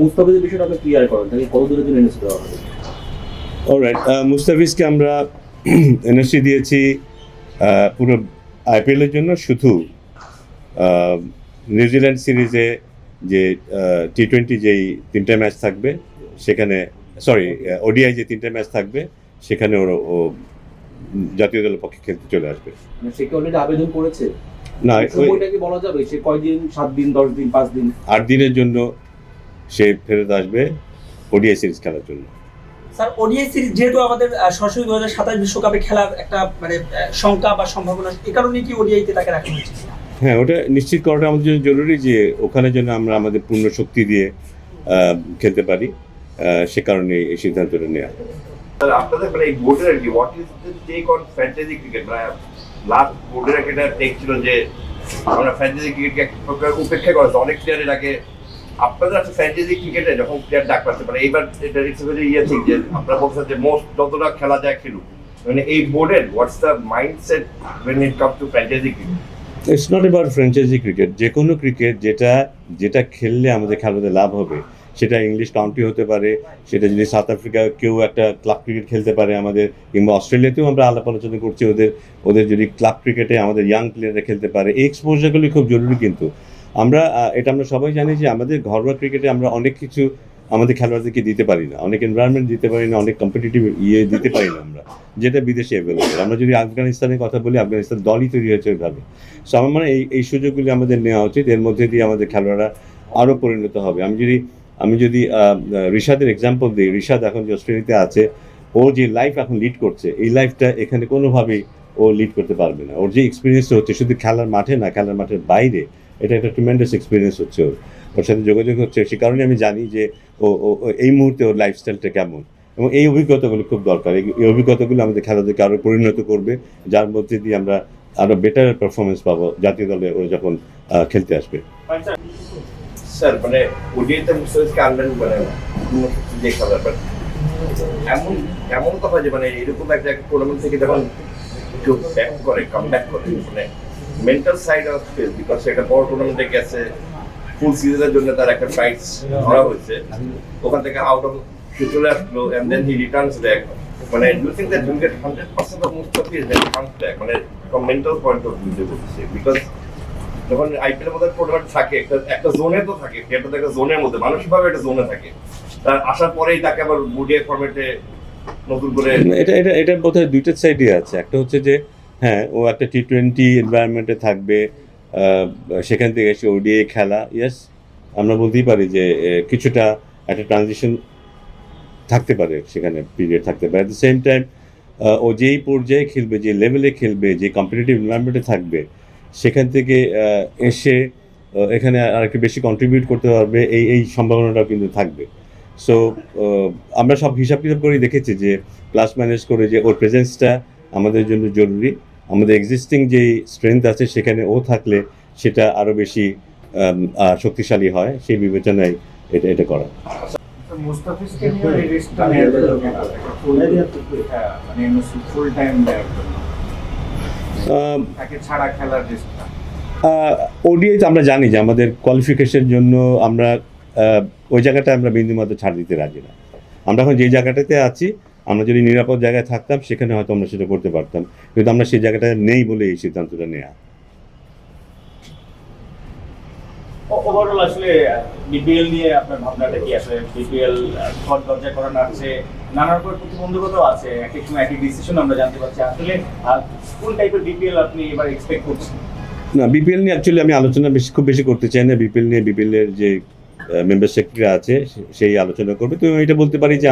মুস্তাফিজের বিষয়টা আপনি ক্লিয়ার করেন, তাকে কত দূরের জন্য এনএসি দেওয়া হবে? অলরাইট, মুস্তাফিজকে আমরা এনওসি দিয়েছি পুরো আইপিএলের জন্য। শুধু নিউজিল্যান্ড সিরিজে যে টি-20 যেই 3টে ম্যাচ থাকবে সেখানে, সরি ওডিআই যে 3টে ম্যাচ থাকবে সেখানে ও জাতীয় দলের পক্ষে খেলতে চলে আসবে। সে কি অলরেডি আবেদন করেছে? না, সময়টা কি বলা যাবে সে কয়দিন, 7 দিন, 10 দিন, 5 দিন? 8 দিনের জন্য সে ফেরত আসবে ওডিআই সিরিজ খেলার জন্য। স্যার, ওডিআই সিরিজ যেহেতু আমাদের সরাসরি 2027 বিশ্বকাপে খেলার একটা মানে শঙ্কা বা সম্ভাবনা, এই কারণে কি ওডিআইতে তাকে রাখা হয়েছে? হ্যাঁ, ওটা নিশ্চিত করাটা আমাদের জন্য জরুরি যে ওখানে যেন আমরা আমাদের পূর্ণ শক্তি দিয়ে খেলতে পারি, সে কারণে এই সিদ্ধান্তটা নেওয়া। আপনাদের মানে এই বোর্ডের আর কি what is the take on fantasy cricket? মানে লাস্ট বোর্ডের একটা টেক ছিল যে আমরা ফ্যান্টাসি ক্রিকেটকে এক প্রকার উপেক্ষা করেছি, অনেক প্লেয়ারের আগে আপনাদের আছে ফ্যান্টাসি ক্রিকেটে যখন প্লেয়ার ডাক পাচ্ছে, মানে এইবার এটা রিসেন্টলি ঠিক যে আপনারা বলছেন যে মোস্ট যতটা খেলা যায় খেলুক, মানে এই বোর্ডের what's the mindset when it comes to fantasy cricket? It's not about franchise cricket. যে কোনো ক্রিকেট যেটা খেললে আমাদের খেলাতে লাভ হবে, সেটা ইংলিশ কাউন্টি হতে পারে, সেটা যদি সাউথ আফ্রিকা কেউ একটা ক্লাব ক্রিকেট খেলতে পারে আমাদের, কিংবা অস্ট্রেলিয়াতেও আমরা আলাপ আলোচনা করছি ওদের যদি ক্লাব ক্রিকেটে আমাদের ইয়াং প্লেয়াররা খেলতে পারে, এই এক্সপোজারগুলি খুব জরুরি। কিন্তু আমরা সবাই জানি যে আমাদের ঘরোয়া ক্রিকেটে আমরা অনেক কিছু আমাদের খেলোয়াড়দেরকে দিতে পারি না, অনেক এনভায়রনমেন্ট দিতে পারি না, অনেক কম্পিটিটিভ দিতে পারি না আমরা, যেটা বিদেশে অ্যাভেলেবল। আমরা যদি আফগানিস্তানের কথা বলি, আফগানিস্তান দলই তৈরি হয়েছে ওইভাবে। সো আমার মানে এই সুযোগগুলি আমাদের নেওয়া উচিত, এর মধ্যে দিয়ে আমাদের খেলোয়াড়রা আরও পরিণত হবে। আমি যদি রিশাদের এক্সাম্পল দিই, রিশাদ এখন যে অস্ট্রেলিয়াতে আছে, ও যে লাইফ এখন লিড করছে, এই লাইফটা এখানে কোনোভাবেই ও লিড করতে পারবে না। ওর যে এক্সপিরিয়েন্স হচ্ছে শুধু খেলার মাঠে না, খেলার মাঠের বাইরে, এটা একটা ট্রিমেন্ডাস এক্সপিরিয়েন্স হচ্ছে ওর সাথে যোগাযোগ হচ্ছে। সে কারণে আমি জানি যে ও এই মুহূর্তে ওর লাইফস্টাইলটা কেমন, এবং এই অভিজ্ঞতাগুলো খুব দরকার। এই অভিজ্ঞতাগুলো আমাদের খেলাদেরকে আরও পরিণত করবে, যার মধ্যে দিয়ে আমরা আরও বেটার পারফরমেন্স পাবো জাতীয় দলে ও যখন খেলতে আসবে। স্যার, মানে ওডিআইতে মুস্তাফিজকে আনবেন মানে যে খেলার ব্যাপার এমন তো হয় যে মানে এরকম একটা টুর্নামেন্ট থেকে যখন কেউ ব্যাক করে, কাম ব্যাক করে, মানে mental side of feel, because সেটা বড় টুর্নামেন্টে গেছে, ফুল সিজনের জন্য তার একটা প্রাইস ধরা হয়েছে, ওখান থেকে আউট অফ চলে আসলো, and then he returns back. মানে do you think that will get 100% of Mustafiz that comes back, মানে from mental point of view বলছি, বিকজ যখন আইপিএল এর মধ্যে টুর্নামেন্ট থাকে একটা জোনে তো থাকে, এটা তো একটা জোনের মধ্যে, মানসিকভাবে একটা জোনে থাকে, তার আসার পরেই তাকে আবার ওডিআই ফরম্যাটে নতুন করে এটা বোধহয় দুইটা সাইডই আছে। একটা হচ্ছে যে হ্যাঁ, ও একটা টি-20 এনভায়রনমেন্টে থাকবে, সেখান থেকে এসে ওডিআই খেলা, ইয়েস আমরা বলতেই পারি যে কিছুটা একটা ট্রানজিশন থাকতে পারে, সেখানে পিরিয়ড থাকতে পারে। অ্যাট দ্য সেম টাইম ও যেই পর্যায়ে খেলবে, যে লেভেলে খেলবে, যে কম্পিটিটিভ এনভায়রনমেন্টে থাকবে, সেখান থেকে এসে এখানে আর একটু বেশি কন্ট্রিবিউট করতে পারবে, এই সম্ভাবনাটাও কিন্তু থাকবে। সো আমরা সব হিসাব কিতাব করেই দেখেছি যে প্লাস মাইনাস করে যে ওর প্রেজেন্সটা আমাদের জন্য জরুরি। আমাদের এক্সিস্টিং যেই স্ট্রেংথ আছে সেখানে ও থাকলে সেটা আরও বেশি শক্তিশালী হয়, সেই বিবেচনায় এটা করা। মুস্তাফিজকে নিয়ে এই রিস্কটা নেওয়া মানে ফুল টাইম তাকে ছাড়া খেলার রিস্কটা ওডিআইতে আমরা জানি যে আমাদের কোয়ালিফিকেশনের জন্য আমরা ওই জায়গাটা আমরা বিন্দুমাত্র ছাড় দিতে রাজি না। আমরা এখন যে জায়গাটাতে আছি, আমরা যদি নিরাপদ জায়গায় থাকতাম সেখানে হয়তো আমরা সেটা করতে পারতাম, কিন্তু আমরা সেই জায়গাটা নেই বলে এই সিদ্ধান্তটা নেওয়া। ওভারঅল আসলে বিপিএল নিয়ে আপনার ভাবনাটা কি? আসলে বিপিএল ঘর দরজা করানো আছে, নানা রকম প্রতিবন্ধকতাও আছে, এক এক সময় এক এক ডিসিশন আমরা জানতে পারছি। আসলে কোন টাইপের বিপিএল আপনি এবার এক্সপেক্ট করছেন? না, বিপিএল নিয়ে অ্যাকচুয়ালি আমি আলোচনা খুব বেশি করতে চাই না। বিপিএলের যে মেম্বার সেক্রেটারি আছে সেই আলোচনা করবে। তো এটা বলতে পারি যে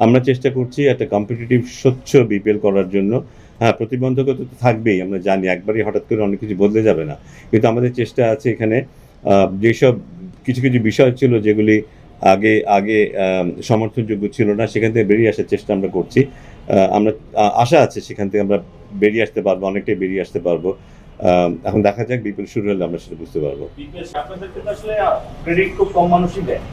আমরা চেষ্টা করছি একটা কম্পিটিটিভ স্বচ্ছ বিপিএল করার জন্য। হ্যাঁ, প্রতিবন্ধকতা তো থাকবেই, আমরা জানি, একবারই হঠাৎ করে অনেক কিছু বদলে যাবে না, কিন্তু আমাদের চেষ্টা আছে এখানে যেসব কিছু বিষয় ছিল যেগুলি আগে সমর্থনযোগ্য ছিল না, সেখান থেকে বেরিয়ে আসার চেষ্টা আমরা করছি। আমরা আশা আছে সেখান থেকে আমরা বেরিয়ে আসতে পারবো, অনেকটাই বেরিয়ে আসতে পারবো। এখন দেখা যাক, বিপিএল শুরু হলে আমরা সেটা বুঝতে পারবো। আপনাদেরকে তো আসলে ক্রেডিট খুব কম মানুষই দেয়,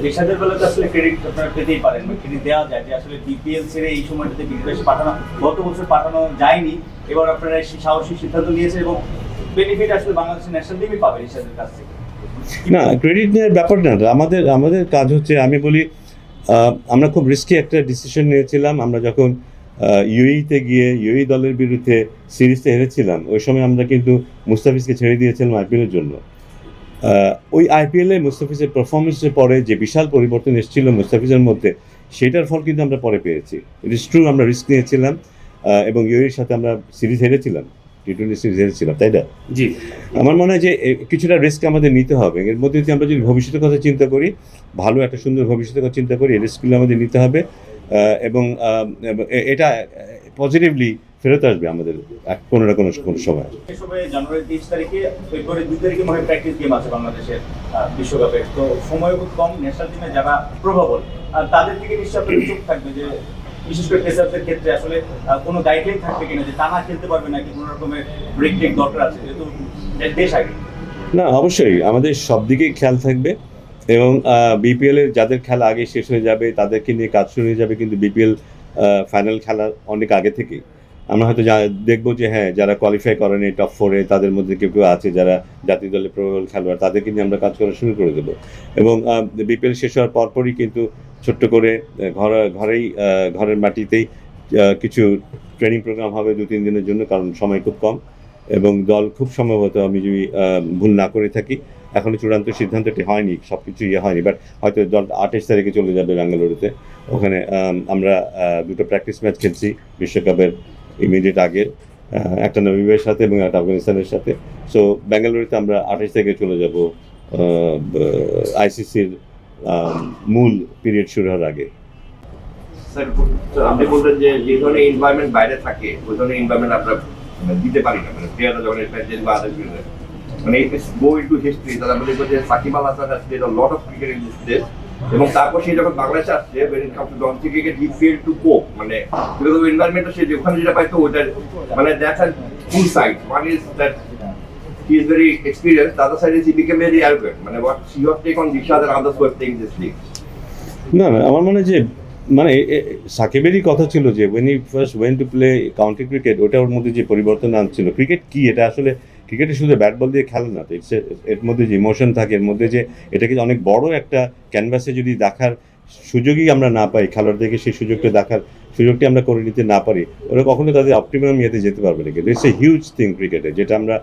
দেশাদের বেলা তো আসলে ক্রেডিট আপনারা পেতেই পারেন, বা ক্রেডিট দেওয়া যায় যে আসলে বিপিএল ছেড়ে এই সময়টাতে বিদেশে পাঠানো, গত বছর পাঠানো যায়নি, এবার আপনারা সাহসী সিদ্ধান্ত নিয়েছেন এবং বেনিফিট আসলে বাংলাদেশের ন্যাশনাল টিমই পাবে দেশাদের কাছ থেকে। না, ক্রেডিট নেওয়ার ব্যাপার না, আমাদের আমাদের কাজ হচ্ছে, আমি বলি আমরা খুব রিস্কি একটা ডিসিশন নিয়েছিলাম। আমরা যখন ইউএইতে গিয়ে ইউএই দলের বিরুদ্ধে সিরিজটা হেরেছিলাম, ওই সময় আমরা কিন্তু মুস্তাফিজকে ছেড়ে দিয়েছিলাম আইপিএলের জন্য। ওই আইপিএলে মুস্তাফিজের পারফরমেন্সের পরে যে বিশাল পরিবর্তন এসেছিল মুস্তাফিজের মধ্যে, সেটার ফল কিন্তু আমরা পরে পেয়েছি। ইট ইস ট্রু, আমরা রিস্ক নিয়েছিলাম এবং ইউএইর সাথে আমরা সিরিজ হেরেছিলাম, টি-20 সিরিজ হেরেছিলাম, তাই না? জি। আমার মনে হয় যে কিছুটা রিস্ক আমাদের নিতে হবে। এর মধ্যে যদি আমরা যদি ভবিষ্যতের কথা চিন্তা করি, ভালো একটা সুন্দর ভবিষ্যতের কথা চিন্তা করি, এই রিস্কগুলো আমাদের নিতে হবে এবং এটা পজিটিভলি ফেরত আসবে আমাদের কোনো না কোনো সময়। এই সময় জানুয়ারি 23 তারিখে, ফেব্রুয়ারি 2 তারিখে মনে হয় প্র্যাকটিস গেম আছে বাংলাদেশের বিশ্বকাপে। তো সময় খুব কম, ন্যাশনাল টিমে যারা প্রভাবল তাদের দিকে নিশ্চয়ই আপনাদের চোখ থাকবে, যে বিশেষ করে পেসারদের ক্ষেত্রে আসলে কোনো গাইডলাইন থাকবে কিনা, যে টানা খেলতে পারবে নাকি কোনো রকমের ব্রেক টেক দরকার আছে, যেহেতু দেশ আগে। না, অবশ্যই আমাদের সব দিকেই খেয়াল থাকবে এবং বিপিএলের যাদের খেলা আগে শেষ হয়ে যাবে তাদেরকে নিয়ে কাজ শুরু হয়ে যাবে, কিন্তু বিপিএল ফাইনাল খেলার অনেক আগে থেকেই আমরা হয়তো দেখবো যে হ্যাঁ, যারা কোয়ালিফাই করেনি টপ 4-এ তাদের মধ্যে কেউ কেউ আছে যারা জাতীয় দলের প্রবল খেলোয়াড়, তাদেরকে নিয়ে আমরা কাজ করা শুরু করে দেবো। এবং বিপিএল শেষ হওয়ার পরপরই কিন্তু ছোট্ট করে ঘরের মাটিতেই কিছু ট্রেনিং প্রোগ্রাম হবে 2-3 দিনের জন্য, কারণ সময় খুব কম এবং দল খুব সম্ভবত, আমি যদি ভুল না করে থাকি, এখনও চূড়ান্ত সিদ্ধান্তটি হয়নি, সব কিছু হয়নি, বাট হয়তো দল 28 তারিখে চলে যাবে বেঙ্গালুরুতে। ওখানে আমরা 2টো প্র্যাকটিস ম্যাচ খেলছি বিশ্বকাপের ইমিডিয়েট আগে, একটা নামিবিয়ার সাথে এবং একটা আফগানিস্তানের সাথে। সো বেঙ্গালুরুতে আমরা 28 তারিখে চলে যাব আইসিসির মূল পিরিয়ড শুরু হওয়ার আগে। স্যার, আপনি বললেন যে যে ধরনের এনভায়রনমেন্ট বাইরে থাকে ওই ধরনের এনভায়রনমেন্ট আমরা দিতে পারি না, মানে প্লেয়াররা যখন প্র্যাকটিস বা আদার মানে ইটস গো ইনটু হিস্ট্রি। তারা বলে যে Shakib Al Hasan has played a lot of cricket in this place, এবং তারপর সে যখন বাংলাদেশে আসছে, when it comes to domestic cricket he failed to cope, মানে because of environment সে যেখানে যেটা পাইতো ওটা মানে that's a two sides. One is that he is very experienced, the other side is he became very arrogant, মানে what he was take on Dishad and others were playing this league. না, আমার মনে হয় যে মানে সাকিবেরই কথা ছিল যে when he first went to play county cricket, ওটা ওর মধ্যে যে পরিবর্তন আনছিল। ক্রিকেট কি, এটা আসলে ক্রিকেটে শুধু ব্যাট বল দিয়ে খেলে না, এর মধ্যে যে ইমোশন থাকে, এর মধ্যে যে এটাকে অনেক বড় একটা ক্যানভাসে যদি দেখার সুযোগই আমরা না পাই, খেলোয়াড়দেরকে সেই সুযোগটি আমরা করে নিতে না পারি, ওরা কখনো তাদের অপটিমাম ইয়েতে যেতে পারবে না। কিন্তু ইটস এ হিউজ থিং ক্রিকেটে, যেটা আমরা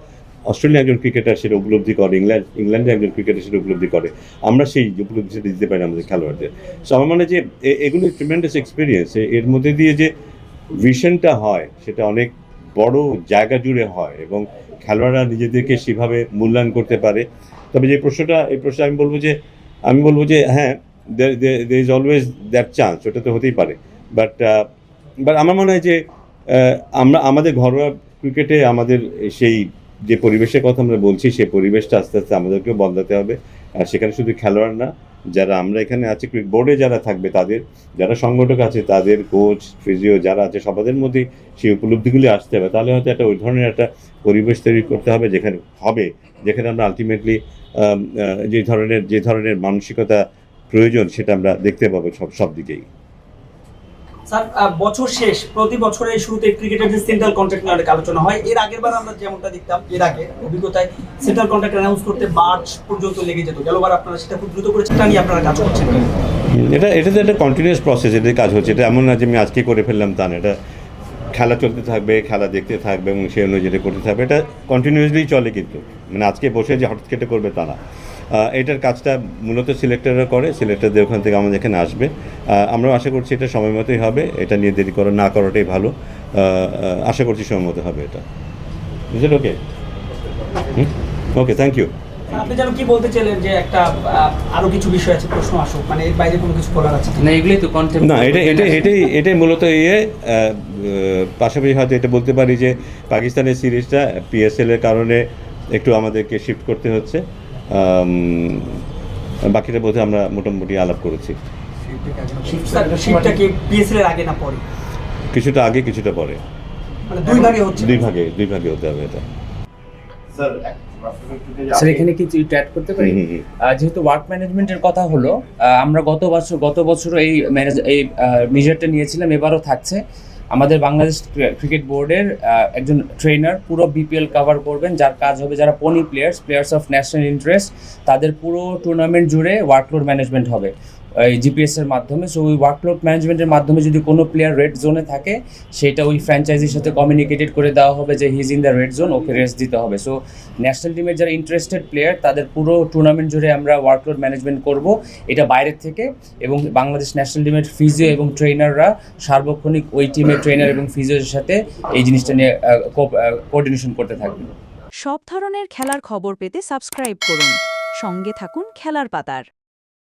অস্ট্রেলিয়া একজন ক্রিকেটার সেটা উপলব্ধি করে, ইংল্যান্ডে একজন ক্রিকেটার সেটা উপলব্ধি করে, আমরা সেই উপলব্ধিটা দিতে পারি না আমাদের খেলোয়াড়দের। সো আমার মনে হয় যে এগুলো ট্রিমেন্ডাস এক্সপিরিয়েন্স, এর মধ্যে দিয়ে যে ভিশনটা হয় সেটা অনেক বড় জায়গা জুড়ে হয় এবং খেলোয়াড়রা নিজেদেরকে সেভাবে মূল্যায়ন করতে পারে। তবে এই প্রশ্নটা আমি বলবো যে হ্যাঁ, there is always that chance, ওটা তো হতেই পারে, বাট আমার মনে হয় যে আমরা আমাদের ঘরোয়া ক্রিকেটে আমাদের সেই যে পরিবেশের কথা আমরা বলছি, সেই পরিবেশটা আস্তে আস্তে আমাদেরকেও বদলাতে হবে। আর সেখানে শুধু খেলোয়াড় না, যারা আমরা এখানে আছি ক্রিকেট বোর্ডে যারা থাকবে, তাদের যারা সংগঠক আছে, তাদের কোচ ফিজিও যারা আছে, সবাদের মধ্যেই সেই উপলব্ধিগুলি আসতে হবে। তাহলে হয়তো একটা ওই ধরনের একটা পরিবেশ তৈরি করতে হবে যেখানে আমরা আলটিমেটলি যে ধরনের মানসিকতা প্রয়োজন সেটা আমরা দেখতে পাবো সব দিকেই। স্যার, বছর শেষ প্রতি বছরের শুরুতে ক্রিকেটের যে সেন্ট্রাল কন্ট্রাক্ট নিয়ে অনেক আলোচনা হয়। এর আগের বার আমরা যেমনটা দেখতাম, এর আগে অভিজ্ঞতায় সেন্ট্রাল কন্ট্রাক্ট অ্যানাউন্স করতে মার্চ পর্যন্ত লেগে যেত। গেলবার আপনারা সেটা খুব দ্রুত করে সেটা নিয়ে আপনারা কাজ করছেন। এটা তো একটা কন্টিনিউয়াস প্রসেস, এটাই কাজ হচ্ছে। এটা এমন না যে আমি আজকে করে ফেললাম তা না, এটা খেলা চলতে থাকবে, খেলা দেখতে থাকবে এবং সেই অনুযায়ী যেটা করতে থাকবে, এটা কন্টিনিউয়াসলি চলে। কিন্তু মানে আজকে বসে যে হঠাৎ কেটে করবে তা না, এটার কাজটা মূলত সিলেক্টররা করে, সিলেক্টরদের ওখান থেকে আমাদের এখানে আসবে। আমরাও আশা করছি এটা সময় মতোই হবে, এটা নিয়ে দেরি না করাটাই ভালো। আশা করছি সময় মতো হবে এটা। Is it okay? Okay, thank you. আপনি যেন কি বলতে চাইলেন যে একটা আরো কিছু বিষয় আছে, প্রশ্ন আসুক, মানে এর বাইরে কোনো কিছু বলার আছে না? এগুলোই তো কন্টেন্ট না, এটাই মূলত পাশাপাশি হয়তো এটা বলতে পারি যে পাকিস্তানের সিরিজটা পিএসএল এর কারণে একটু আমাদেরকে শিফট করতে হচ্ছে। বাকিটা বোধহয় আমরা মোটামুটি আলাপ করেছি। শিফটটা কি পিএসএল এর আগে না পরে? কিছুটা আগে, কিছুটা পরে, মানে দুই ভাগে হচ্ছে। দুই ভাগে হতে হবে এটা। স্যার, এখানে কিছু অ্যাড করতে পারি? যেহেতু ওয়ার্ক ম্যানেজমেন্টের কথা হলো, আমরা গত বছর এই মেজারটা নিয়েছিলাম, এবারও থাকছে। আমাদের বাংলাদেশ ক্রিকেট বোর্ডের একজন ট্রেনার পুরো বিপিএল কভার করবেন, যার কাজ হবে যারা পনি প্লেয়ার্স অফ ন্যাশনাল ইন্টারেস্ট, তাদের পুরো টুর্নামেন্ট জুড়ে ওয়ার্কলোড ম্যানেজমেন্ট হবে এই জিপিএসের মাধ্যমে। সো ওই ওয়ার্কলোড ম্যানেজমেন্টের মাধ্যমে যদি কোনো প্লেয়ার রেড জোনে থাকে, সেটা ওই ফ্র্যাঞ্চাইজির সাথে কমিউনিকেটেড করে দেওয়া হবে যে he is in the red zone, okay rest দিতে হবে। সো ন্যাশনাল টিমের যারা ইন্টারেস্টেড প্লেয়ার তাদের পুরো টুর্নামেন্ট জুড়ে আমরা ওয়ার্কলোড ম্যানেজমেন্ট করব, এটা বাইরের থেকে। এবং বাংলাদেশ ন্যাশনাল টিমের ফিজিও এবং ট্রেনাররা সার্বক্ষণিক ওই টিমের ট্রেনার এবং ফিজিওর সাথে এই জিনিসটা নিয়ে কোঅর্ডিনেশন করতে থাকবেন। সব ধরনের খেলার খবর পেতে সাবস্ক্রাইব করুন। সঙ্গে থাকুন খেলার পাতার।